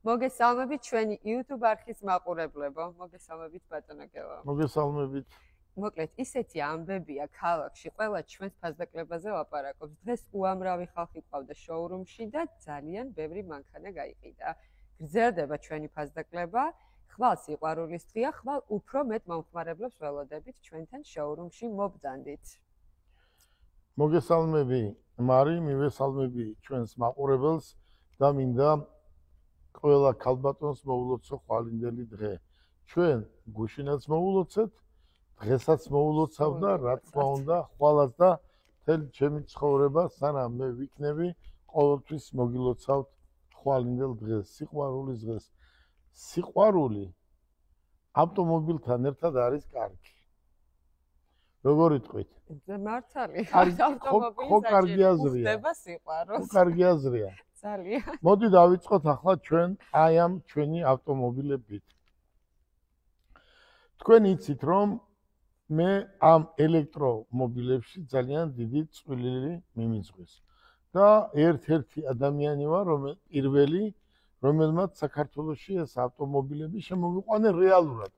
მოგესალმებით ჩვენი YouTube არხის მაყურებლებო. მოგესალმებით ბატონო გელო. მოგესალმებით. მოკლედ, ისეთი ამბებია ქალაქში, ყველა ჩვენს ფასდაკლებაზე ლაპარაკობს. დღეს უამრავი ხალხი ყავდა შოურუმში და ძალიან ბევრი მანქანა გაიყიდა. გრძელდება ჩვენი ფასდაკლება. ხვალ სიყვარულის დღეა, ხვალ უფრო მეტ მომხმარებლებს ველოდებით ჩვენთან შოურუმში მობრძანდით. მოგესალმები, მარი, მივესალმები ჩვენს მაყურებელს და მინდა ყველა ქალბატონს მოულოცო ხვალინდელი დღე. ჩვენ გუშინაც მოულოცეთ, დღესაც მოულოცავ და რა თქმა უნდა, ხვალაც და მთელი ჩემი ცხოვრება, სანამ მე ვიქნები, ყოველთვის მოგილოცავთ ხვალინდელ დღეს, სიყვარულის დღეს. სიყვარული ავტომობილთან ერთად არის კარგი. როგორ იტყვით? მართალი. ხო, კარგი აზრია. ხდება სიყვარულს. ხო, კარგი აზრია. ძალიან. მოდი დავიწყოთ ახლა ჩვენ აი ამ ჩვენი ავტომობილებით. თქვენ იცით რომ მე ამ ელექტრომობილებში ძალიან დიდი წვლილი მიმიძღვის და ერთ-ერთი ადამიანი ვარ, პირველი, რომელმაც საქართველოში ეს ავტომობილები შემოვიყვანა რეალურად.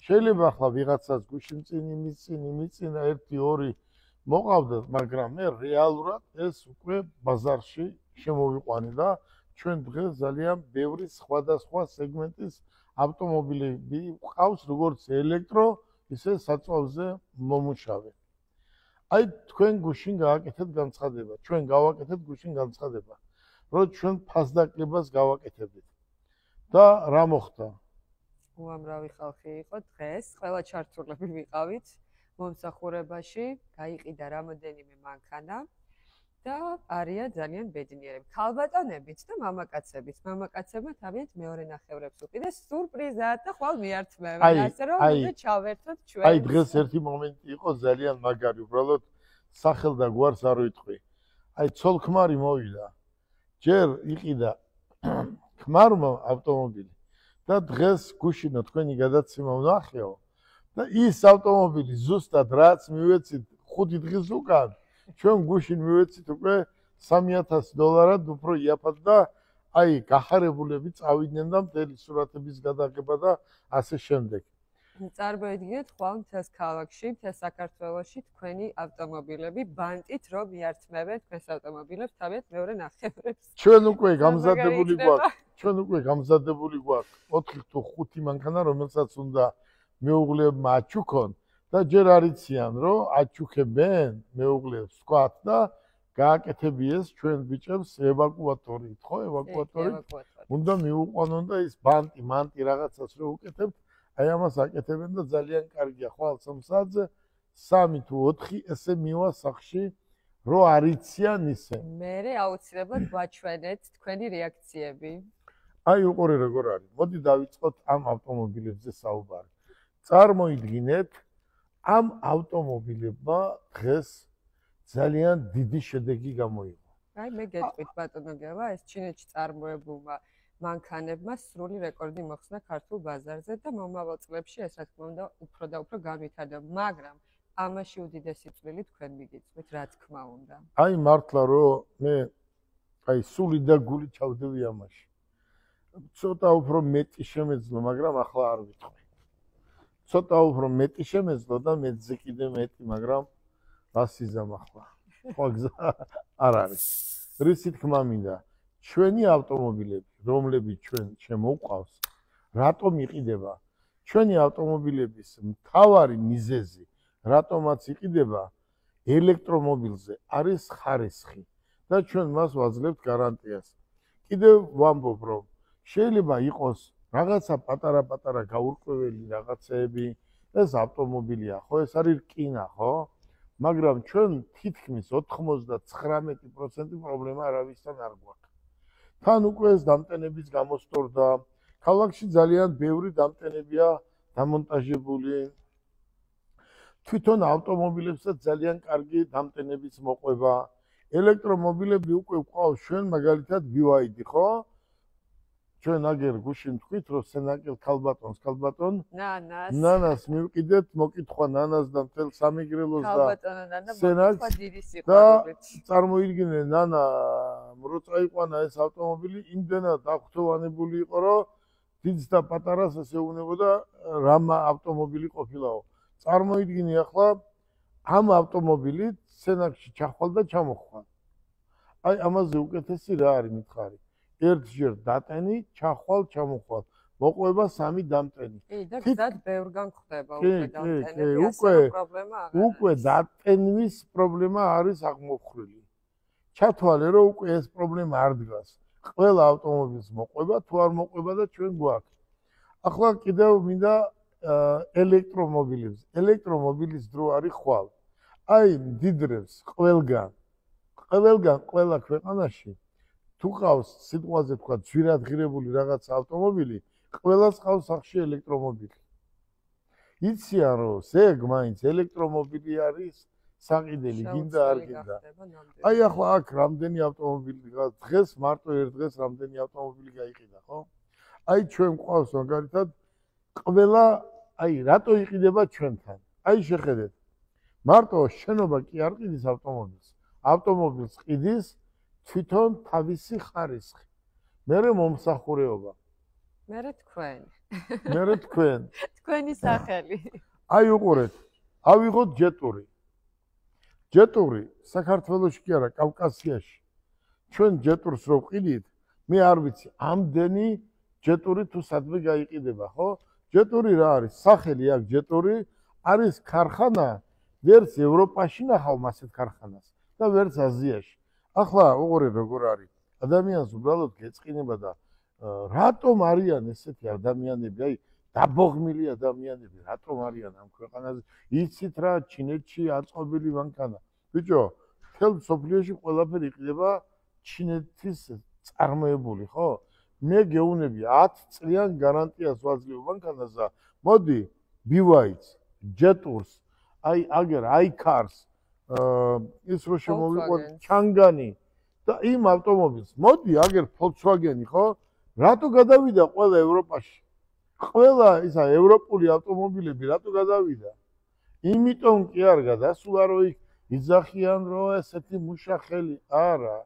შეიძლება ახლა ვიღაცას გუშინ წინ იმიწინა 1-2 მოყავდათ, მაგრამ მე რეალურად ეს უკვე ბაზარში შემოვიყვანე და ჩვენ დღეს ძალიან ბევრი სხვადასხვა სეგმენტის ავტომობილები ყავს, როგორც ელექტრო, ისე საწვავზე მომუშავე. აი თქვენ გუშინ გააკეთეთ განცხადება, ჩვენ გავაკეთეთ გუშინ განცხადება, რომ ჩვენ ფასდაკლებას გავაკეთებთ. და რა მოხდა? უამრავი ხალხი იყო დღეს, ყველა ჩართულები ვიყავით მომსახურებაში, გაიყიდა რამოდენიმე მანქანა და არიან ძალიან ბედნიერები. ქალბატონებიც და მამაკაცებიც. მამაკაცებმა თავიანთ მეორე ნახევრებს უყიდეს სურპრიზად და ხვალ მიართმევენ, ასე რომ უნდა ჩავერთოთ ჩვენ. აი დღეს ერთი მომენტი იყო ძალიან მაგარი, უბრალოდ სახელ და გვარს არ ვიტყვი. აი ცოლ-ქმარი მოვიდა. ჯერ იყიდა ქმარმა ავტომობილი და დღეს გუშინო თქვენი გადაცემა ვნახეო და ის ავტომობილი ზუსტად რაც მივეცით 5 დღის უკან ჩვენ გუშინ მივეცით უკვე $3000 უფრო იაფად და აი გახარებულები წავიდნენ და მთელი სურათების გადაღება და ასე შემდეგ. წარმოიდგინეთ ხვალ მთელს ქალაქში, მთელ საქართველოში თქვენი ავტომობილები ბანტით რომ მიართმევენ თქვენს ავტომობილებს თავიანთ მეორე ნახევრებს. ჩვენ უკვე გამზადებული გვაქვს. ჩვენ უკვე გამზადებული გვაქვს 4 თუ 5 მანქანა, რომელსაც უნდა მეუღლეებმა აჩუქონ და ჯერ არიციან, რომ აჩუქებენ მეუღლეებს ვთქვათ და გააკეთებიეს ჩვენ ბიჭებს ევაკუატორი, ხო, ევაკუატორი. უნდა მიუყვანონ და ის ბანტი რაღაცას რო უკეთებთ, აი ამას აკეთებენ და ძალიან კარგია ხვალ 3 საათზე 3 თუ 4 ესე მივა სახში რო არიციან ისე. მე აუცილებლად ვაჩვენეთ თქვენი რეაქციები. აი უყურე როგორ არის. მოდი დავიწყოთ ამ ავტომობილებზე საუბარი. წარმოიდგინეთ ამ ავტომობილებმა დღეს ძალიან დიდი შედეგი გამოიღო. აი მე გეტყვით ბატონო გელა, ეს ჩინეთში წარმოებულმა მანქანებმა სრული რეკორდი მოხსნა ქართულ ბაზარზე და მომავალ წლებში ეს რა თქმა უნდა უფრო და უფრო განვითარდება, მაგრამ ამაში უდიდესი წვლილი თქვენ მიგიწვით, რა თქმა უნდა. აი მართლა რომ მე აი სული და გული ჩავდევი ამაში. ცოტა უფრო მეტი შემეძლო, მაგრამ ახლა არ ვიტყვი. ცოტა უფრო მეტი შემეძლო და მეძე კიდე მეტი, მაგრამ რა სიზამ ახლა. ხო გზა არ არის. რისი თქმა მინდა, ჩვენი ავტომობილები, რომლებიც ჩვენ შემოვყავს, რატომ იყიდება? ჩვენი ავტომობილების მთავარი მიზეზი, რატომაც იყიდება ელექტრომობილზე, არის ხარისხი და ჩვენ მას ვაძლევთ გარანტიას. კიდევ ვამბობ, რომ შეიძლება იყოს რაღაცა პატარა გაურკვეველი რაღაცეები, ეს ავტომობილია, ხო, ეს არის რკინა, ხო? მაგრამ ჩვენ თითქმის 99% პრობლემა არავისთან არ გვაქვს. თან უკვე ეს დამტენების გამოსტორდა, ქალაქში ძალიან ბევრი დამტენებია დამონტაჟებული. თვითონ ავტომობილებსაც ძალიან კარგი დამტენების მოყვება. ელექტრომობილები უკვე გვყავს ჩვენ მაგალითად BYD, ხო? ჩვენ აგერ გუშინ თქვით, რომ სენაკელ ქალბატონ ნანას მივყიდეთ, მოკითხვა ნანას და მთელ სამეგრელოს და ქალბატონო ნანა სენაკს მოკითხვა დიდი და სიყვარულით. წარმოიდგინე ნანა რო წაიყვანა ეს ავტომობილი, იმდენად აღფრთოვანებული იყო, რომ დიდს და პატარას ესე უნებოდა რამ ავტომობილი ყოფილაო. წარმოიდგინე ახლა ამ ავტომობილით სენაკში ჩახვალ და ჩამოხვალ. აი ამაზე უკეთესი რა არის მითხარი? ერთჯერ დატენი, ჩახვალ, ჩამოხვალ. მოყვება 3 დამტენი. კი და გზად ბევრგან ხდება უკვე დამტენები, ასე პრობლემა აღარ. უკვე დატენვის პრობლემა არის აღმოფხრილი. ჩათვალე რომ უკვე ეს პრობლემა არ დგას. ყველა ავტომობილს მოყვება, თუ არ მოყვება და ჩვენ გვაქვს. ახლა კიდევ მინდა ელექტრომობილებს. ელექტრომობილის დრო არის ხვალ. აი მდიდრებს ყველგან ყველა ქვეყანაში თუ ყავს სიტყვაზე თქვა ძვირადღირებული რაღაც ავტომობილი, ყველას ყავს სახში ელექტრომობილი. იციან რომ ზეგ მაინც ელექტრომობილი არის საყიდელი, გინდა არ გინდა. აი ახლა აქ რამდენი ავტომობილი დღეს მარტო ერთ დღეს რამდენი ავტომობილი გაიყიდა, ხო? აი ჩვენ ყავს მაგალითად ყველა აი რატო იყიდება ჩვენთან? აი შეხედეთ. მარტო შენობა კი არ ყიდის ავტომობილს. ავტომობილს ყიდის თვითონ თავისი ხარისხი. მერე მომსახურეობა. მერე თქვენ. თქვენი სახელი. აი უყურეთ. ავიღოთ ჯეტური. ჯეტური საქართველოში კი არა, კავკასიაში. ჩვენ ჯეტურს რო ყიდით, მე არ ვიცი, ამდენი ჯეტური თუ სადმე გაიყიდება, ხო? ჯეტური რა არის? სახელი აქვს ჯეტური, არის ქარხანა, ვერც ევროპაში ნახავ მასეთ ქარხანას და ვერც აზიაში. ახლა უყურე როგორ არის. ადამიანს უბრალოდ გეწყინება და რატომ არიან ესეთი ადამიანები, აი დაბოღმილი ადამიანები, რატომ არიან ამ ქვეყანაზე? იცით რა, ჩინეთში აწყობილი მანქანა. ბიჭო, მთელ სოფლიოში ყველაფერი იყიდება ჩინეთის წარმოებული, ხო? მე გეუბნები 10 წლიან გარანტიას ვაძლევ მანქანას და მოდი BYD-ს, ჯეტურს, აი აგერ iCars, ის რო შემოვიყოთ ჩანგანი და იმ ავტომობილს. მოდი აგერ Volkswagen-ი, ხო? რატო გადავიდა ყველა ევროპაში? ყველა ისა ევროპული ავტომობილები რატო გადავიდა? იმიტომ კი არ გადასულა რომ იქ იძახიან რომ ესეთი მუშახელი არა.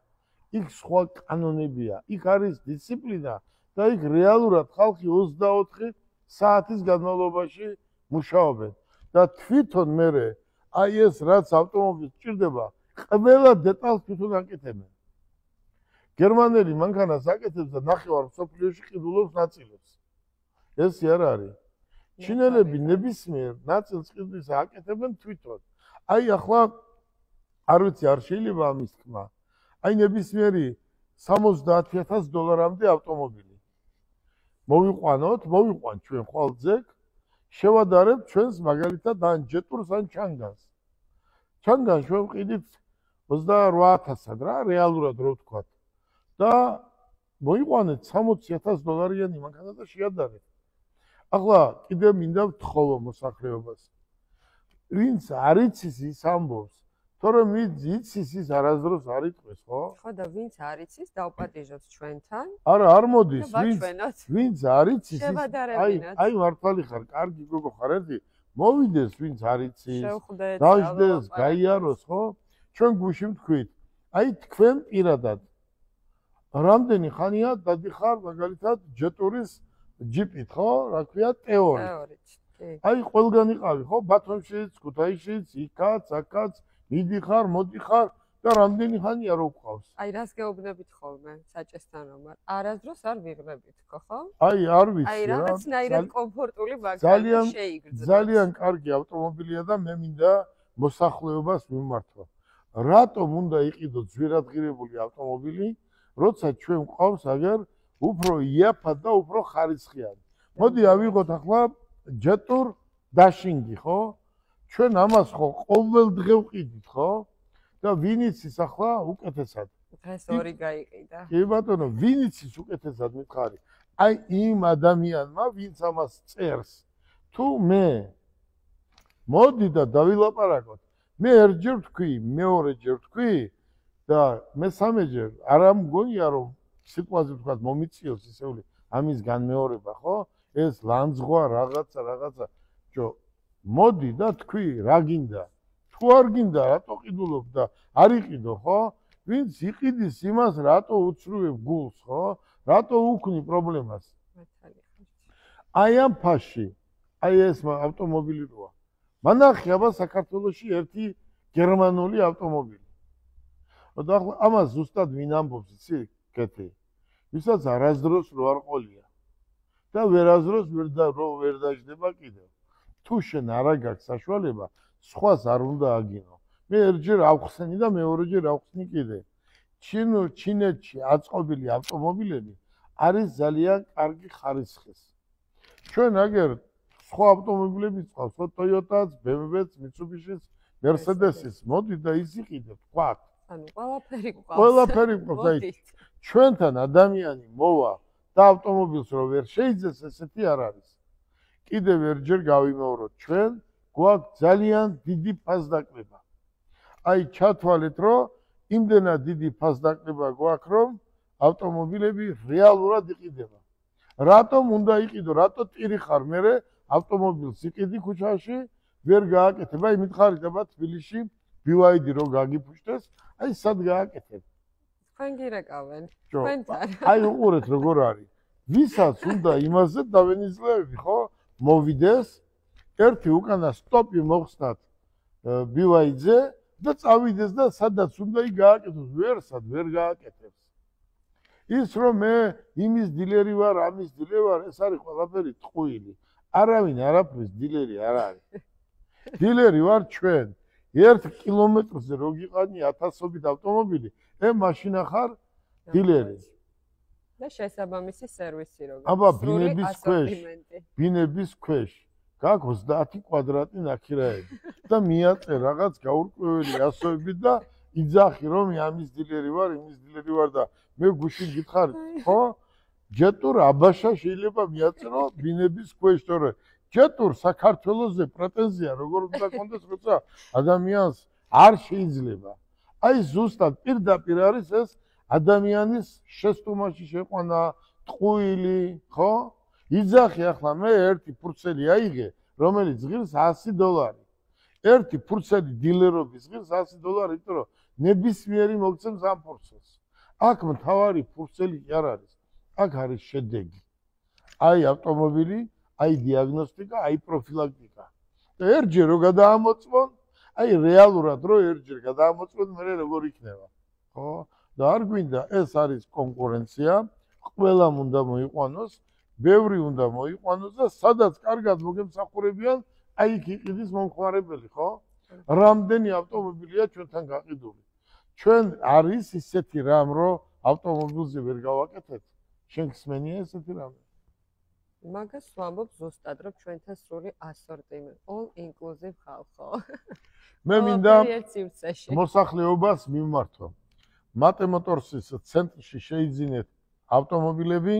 იქ სხვა კანონებია. იქ არის დისციპლინა და იქ რეალურად ხალხი 24 საათის განმავლობაში მუშაობენ. და თვითონ მე აი ეს რაც ავტომობილს ჭირდება, ყველა დეტალს თვითონ აკეთებენ. გერმანელი მანქანას აკეთებს და ნახევარ მსოფლიოში ყიდულობს ნაწილებს. ეს არ არის. ჩინელები ნებისმიერ ნაწილს ყიდვის აკეთებენ თვითონ. აი ახლა არ ვიცი არ შეიძლება ამის თქმა. აი ნებისმიერი $70,000-მდე ავტომობილი. მოვიყვან ჩვენ ხვალ ძეგ, შევადარებ ჩვენს მაგალითად ან ჯეტურს ან ჩანგანს. ჩანგანს ჩვენ ვყიდით 28,000-ად რა, რეალურად რო ვთქვათ. და მოიყვანეთ $60,000-იანი მანქანა და შეადარეთ. ახლა კიდევ მინდა ვთხოვო მოსახლეობას. ვინც არ იცის ის ამბობს, თორემ იცის ის არასდროს არ იტყვის, ხო? ხო და ვინც არ იცის დაუპატიჟებს ჩვენთან. არა, არ მოდის, ვინც არ იცის, აი მართალი ხარ, კარგი გოგო ხარ ერთი, მოვიდეს ვინც არ იცის, დაждდეს, გაიაროს, ხო? ჩვენ გუშინ ვთქვით, აი თქვენ პირადად რამდენი ხანია დადიხარ მაგალითად ჯეტურის ჯიპით, ხო? რა ქვია, ტეორით. აი ყველგან იყავი, ხო? ბათუმშიც, ქუთაისშიც, იქაც, აქაც, მიდიხარ, მოდიხარ და რამდენი ხანია რო ვყავს. აი რას გეუბნებით ხოლმე საჭესთან რომ არასდროს არ ვიღრებით, ხო? აი არ ვიცი რა. აი რაღაცნაირად კომფორტული მანქანა შეიგრძნოთ. ძალიან კარგი ავტომობილია და მე მინდა მოსახლეობას მიმართვა. რატომ უნდა იყიდოთ ძვირადღირებული ავტომობილი? როცა ჩვენ ყავს აგერ უფრო იაფად და უფრო ხარისხიანი. მოდი ავიღოთ ახლა ჯეტურ დაშინგი, ხო? ჩვენ ამას ხო ყოველ დღე ვყიდით, ხო? და ვინ იცის ახლა უკეთესად? დღეს 2 გაიყიდა. კი ბატონო, ვინ იცის უკეთესად მითხარი? აი იმ ადამიანმა, ვინც ამას წერს. თუ მე მოდი და დავილაპარაკოთ. მე ერთჯერ ვთქვი, მეორეჯერ ვთქვი და მესამეჯერ არ ამგონია რომ სიტყვაზე ვთქვათ მომიწიოს ისეული ამის განმეორება, ხო? ეს ლანძღვა რაღაცა. მოდი და თქვი, რა გინდა? თუ არ გინდა, რატო ყიდულობ და არ იყიდო, ხო? ვინც იყიდის იმას, რატო უცრუებ გულს, ხო? რატო უქმნი პრობლემას? აი ამ ფასში, აი ეს ავტომობილი როა. მანახი აბა საქართველოში ერთი გერმანული ავტომობილი. და ამას ზუსტად ვინ ამბობს, იცი, კეთი? ვისაც არასდროს რო არ ყოლია. და ვერასდროს ვერ დაждდება კიდევ. თუ შენ არა გაქვს საშუალება, სხვას არ უნდა აგინო. მე ერთჯერ ავხსენი და მეორეჯერ ავხსნი კიდე. ჩინეთში აწყობილი ავტომობილები არის ძალიან კარგი ხარისხის. ჩვენ აგერ სხვა ავტომობილები წავს, ხო, Toyota-ს, BMW-ს, Mitsubishi-ს, Mercedes-ს, მოდი და ის იყიდეთ, ვთქვათ. ანუ ყველაფერი გვყავს. ყველაფერი გვყავს, აი ჩვენთან ადამიანი მოვა და ავტომობილს რო ვერ შეიძეს, ესეთი არ არის. კიდევ ერთჯერ გავიმეოროთ, ჩვენ გვაქვს ძალიან დიდი ფასდაკლება. აი ჩათვალეთ, რომ იმდენად დიდი ფასდაკლება გვაქვს, რომ ავტომობილები რეალურად იყიდება. რატომ უნდა იყიდო? რატო ტირი ხარ მერე ავტომობილს იყიდი ქუჩაში, ვერ გააკეთებ? აი მითხარით აბა თბილისში BYD რო გაგიფუშტეს, აი სად გააკეთებ? თქვენ გირეკავენ. თქვენთან. აი უყურეთ როგორ არის. ვისაც უნდა იმაზე დავენიზლები, ხო? მოვიდეს, ერთი უკანა სტოპი მოხსნათ BYD-ზე და წავიდეს და სადაც უნდა გააკეთოს, ვერ გააკეთებს. ის რომ მე იმის დილერი ვარ, ამის დილერი ვარ, ეს არის ყველაფერი ტყუილი. არავინ არაფრის დილერი არ არის. დილერი ვარ ჩვენ. 1 კილომეტრზე რო გიყანი 1000-ობით ავტომობილი, მაშინა ხარ დილერი. და შესაბამისი სერვისი რო გაქვს. აბა ბინების ქვეშ გაქვს 30 კვადრატი ნაქირაები და მიაწე რაღაც გაურკვეველი ასოებით და იძახი რომ ამის დილერი ვარ, იმის დილერი ვარ და მე გუშინ გითხარით, ხო? ჯეტურ აბაშა შეიძლება მიაწერო ბინების ქვეშ, თორე ჯეტურ საქართველოზე პრეტენზია როგორ უნდა კონდეს, როცა ადამიანს არ შეიძლება. აი ზუსტად პირდაპირ არის ეს ადამიანის შეცდომაში შეყვანა, ტყუილი, ხო? იძახი ახლა მე ერთი ფურცელი აიღე, რომელიც ღირს $100. ერთი ფურცელი დილერობის ღირს $100, იმიტომ რომ ნებისმიერი მოგცემს ამ ფურცელს. აქ მთავარი ფურცელი კი არ არის. აქ არის შედეგი. აი ავტომობილი, აი დიაგნოსტიკა, აი პროფილაქტიკა. და ერთჯერ რო გადაამოწმონ, აი რეალურად რო ერთჯერ გადაამოწმონ, მე როგორ იქნება, ხო? და არ გვინდა ეს არის კონკურენცია, ყველამ უნდა მოიყვანოს, ბევრი უნდა მოიყვანოს და სადაც კარგად მოგემსახურებიან, აი იქ იყიდის მომხმარებელი, ხო? რამდენი ავტომობილია ჩვენთან გაყიდული. ჩვენ არის ისეთი რამ, რომ ავტომობილზე ვერ გავაკეთეთ. შენ გსმენია ესეთი რამე? მაგას ვამბობ ზუსტად, რომ ჩვენთან სრული ასორტიმენტი, all inclusive ხალხო. მე მინდა მოსახლეობას მიმართო. მატემოტორსის ცენტრში შეიძინეთ ავტომობილები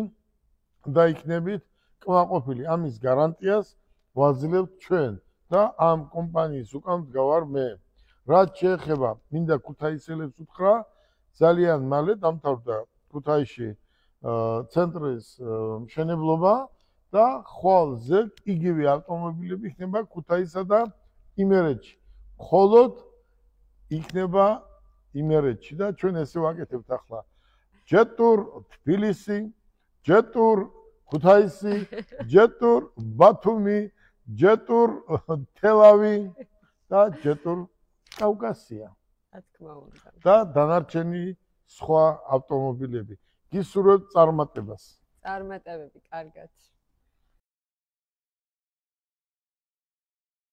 და იქნებით კმაყოფილი. ამის გარანტიას ვაძლევთ ჩვენ და ამ კომპანიის უკან მდგავარ მე. რაც შეეხება მინდა ქუთაისელებს უთხრა, ძალიან მალე დამთავრდა ქუთაისში ცენტრის მშენებლობა და ხვალ ზედ იგივე ავტომობილები იქნება ქუთაისსა და იმერეთში. მხოლოდ იქნება იმერეთში და ჩვენ ესე ვაკეთებთ ახლა. ჯეტურ თბილისი, ჯეტურ ქუთაისი, ჯეტურ ბათუმი, ჯეტურ თელავი და ჯეტურ კავკასია. რა თქმა უნდა. და დანარჩენი სხვა ავტომობილები. გისურვებთ წარმატებას. წარმატებები, კარგად.